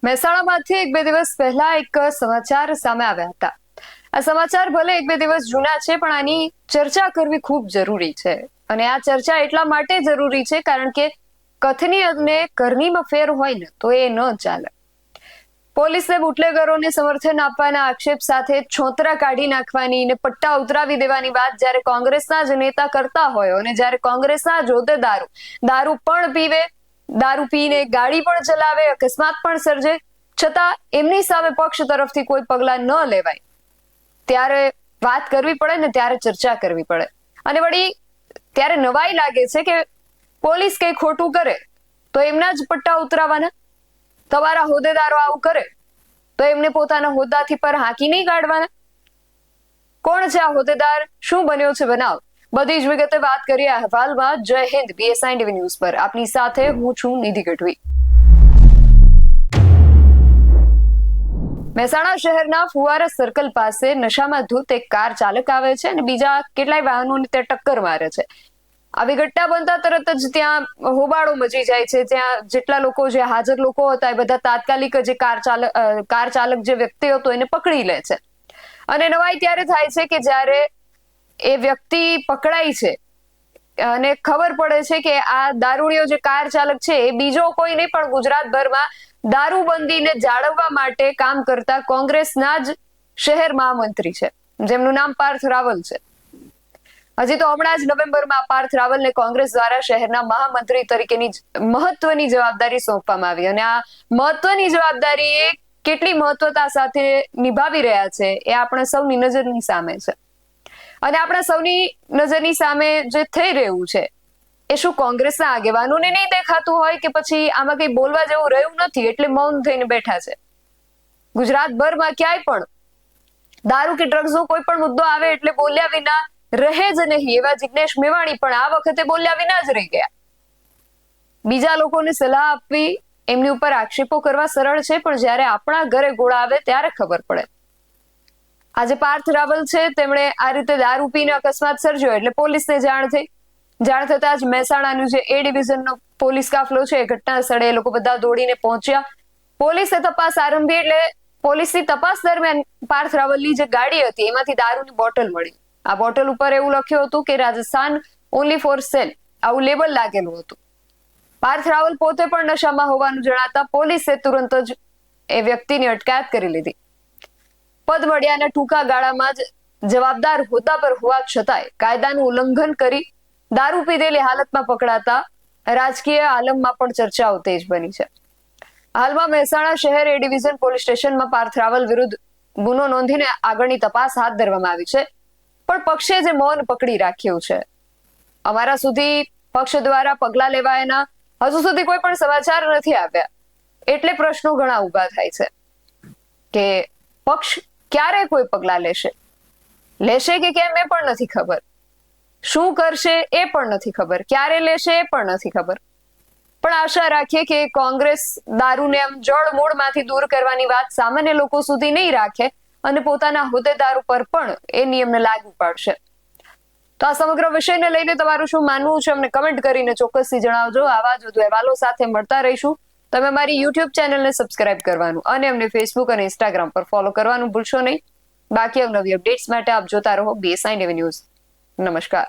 મહેસાણામાંથી એક બે દિવસ પહેલા એક સમાચાર સામે આવ્યા હતા. આ સમાચાર ભલે એક બે દિવસ જૂના છે, પણ આની ચર્ચા કરવી ખૂબ જરૂરી છે. અને આ ચર્ચા એટલા માટે જરૂરી છે કારણ કે કથની અને કરનીમાં ફેર હોય ને તો એ ન ચાલે. પોલીસને બુટલેગરોને સમર્થન આપવાના આક્ષેપ સાથે છોતરા કાઢી નાખવાની ને પટ્ટા ઉતરાવી દેવાની વાત જ્યારે કોંગ્રેસના જ નેતા કરતા હોય અને જ્યારે કોંગ્રેસના જ હોદ્દેદારો દારૂ પણ પીવે, દારૂ પીને ગાડી પણ ચલાવે, અકસ્માત પણ સર્જે, છતાં એમની સામે પક્ષ તરફથી કોઈ પગલા ન લેવાય, ત્યારે વાત કરવી પડે ને ત્યારે ચર્ચા કરવી પડે. અને વળી ત્યારે નવાઈ લાગે છે કે પોલીસ કઈ ખોટું કરે તો એમના જ પટ્ટા ઉતરાવાના. તમારા હોદ્દેદારો આવું કરે તો એમને પોતાના હોદ્દાથી પર હાંકી નહીં કાઢવાના. કોણ છે આ હોદ્દેદાર, શું બન્યો છે બનાવ, બધી જ વિગતે વાત કરીએ અહેવાલમાં. જય હિન્દ, BSI TV ન્યૂઝ પર આપની સાથે હું છું નિધિ ગઢવી. મહેસાણા શહેરના ફુવારા સર્કલ પાસે નશામાં ધૂત એક કાર ચાલક આવે છે અને બીજા કેટલાય વાહનોને તે ટક્કર મારે છે. આવી ઘટના બનતા તરત જ ત્યાં હોબાળો મચી જાય છે. ત્યાં જેટલા લોકો, જે હાજર લોકો હતા, એ બધા તાત્કાલિક જે કાર ચાલક જે વ્યક્તિ હતો એને પકડી લે છે. અને નવાઈ ત્યારે થાય છે કે જ્યારે એ વ્યક્તિ પકડાય છે અને ખબર પડે છે કે આ દારૂડિયો જે કાર ચાલક છે એ બીજો કોઈ નહીં પણ ગુજરાતભરમાં દારૂબંધીને જાળવવા માટે કામ કરતા કોંગ્રેસના જ શહેર મહામંત્રી છે, જેમનું નામ પાર્થ રાવલ છે. હજી તો હમણાં જ નવેમ્બરમાં પાર્થ રાવલને કોંગ્રેસ દ્વારા શહેરના મહામંત્રી તરીકેની મહત્વની જવાબદારી સોંપવામાં આવી. અને આ મહત્વની જવાબદારી એ કેટલી મહત્વતા સાથે નિભાવી રહ્યા છે એ આપણે સૌની નજરની સામે છે. અને આપણા સૌની નજરની સામે જે થઈ રહ્યું છે એ શું કોંગ્રેસના આગેવાનોને નહીં દેખાતું હોય કે પછી આમાં કઈ બોલવા જેવું રહ્યું નથી એટલે મૌન થઈને બેઠા છે? ગુજરાતભરમાં ક્યાંય પણ દારૂ કે ડ્રગ્સનો કોઈ પણ મુદ્દો આવે એટલે બોલ્યા વિના રહે જ નહીં એવા જિગ્નેશ મેવાણી પણ આ વખતે બોલ્યા વિના જ રહી ગયા. બીજા લોકોને સલાહ આપવી, એમની ઉપર આક્ષેપો કરવા સરળ છે, પણ જ્યારે આપણા ઘરે ગોળા આવે ત્યારે ખબર પડે. આજે પાર્થ રાવલ છે, તેમણે આ રીતે દારૂ પીને અકસ્માત સર્જ્યો એટલે પોલીસને જાણ થઈ. જાણ થતા જ મહેસાણાનું જે A ડિવિઝનનો પોલીસ કાફલો છે એ ઘટના સ્થળે લોકો બધા દોડીને પહોંચ્યા. પોલીસે તપાસ આરંભી એટલે પોલીસની તપાસ દરમિયાન પાર્થ રાવલની જે ગાડી હતી એમાંથી દારૂની બોટલ મળી. આ બોટલ ઉપર એવું લખ્યું હતું કે રાજસ્થાન ઓનલી ફોર સેલ, આવું લેબલ લાગેલું હતું. પાર્થ રાવલ પોતે પણ નશામાં હોવાનું જણાતા પોલીસે તુરંત જ એ વ્યક્તિની અટકાયત કરી લીધી. પદ મળ્યાના ટૂંકા ગાળામાં જ જવાબદાર હોદ્દા પર હોવા છતાંય કાયદાનું ઉલ્લંઘન કરી દારૂ પીધેલી હાલતમાં પકડાતા રાજકીય આલમમાં પણ ચર્ચાઓ તેજ બની છે. હાલમાં મહેસાણા શહેર A ડિવિઝન પોલીસ સ્ટેશનમાં પાર્થ રાવલ વિરુદ્ધ ગુનો નોંધીને આગળની તપાસ હાથ ધરવામાં આવી છે. પણ પક્ષે જે મૌન પકડી રાખ્યું છે, અમારા સુધી પક્ષ દ્વારા પગલા લેવાયાના હજુ સુધી કોઈ પણ સમાચાર નથી આવ્યા. એટલે પ્રશ્નો ઘણા ઉભા થાય છે કે પક્ષ ક્યારે કોઈ પગલા લેશે કે કેમ એ પણ નથી ખબર, શું કરશે એ પણ નથી ખબર, ક્યારે લેશે એ પણ નથી ખબર. પણ આશા રાખીએ કે કોંગ્રેસ દારૂને આમ જળ મૂળમાંથી દૂર કરવાની વાત સામાન્ય લોકો સુધી નહીં રાખે અને પોતાના હોદ્દેદારો પર પણ એ નિયમને લાગુ પાડશે. તો આ સમગ્ર વિષયને લઈને તમારું શું માનવું છે અમને કમેન્ટ કરીને ચોક્કસથી જણાવજો. આવા જ વધુ અહેવાલો સાથે મળતા રહીશું. તમે મારી YouTube ચેનલને સબસ્ક્રાઇબ કરવાનું અને અમને Facebook અને Instagram પર ફોલો કરવાનું ભૂલશો નહીં. બાકી અવનવી અપડેટ્સ માટે આપ જોતા રહો BSI TV ન્યૂઝ. નમસ્કાર.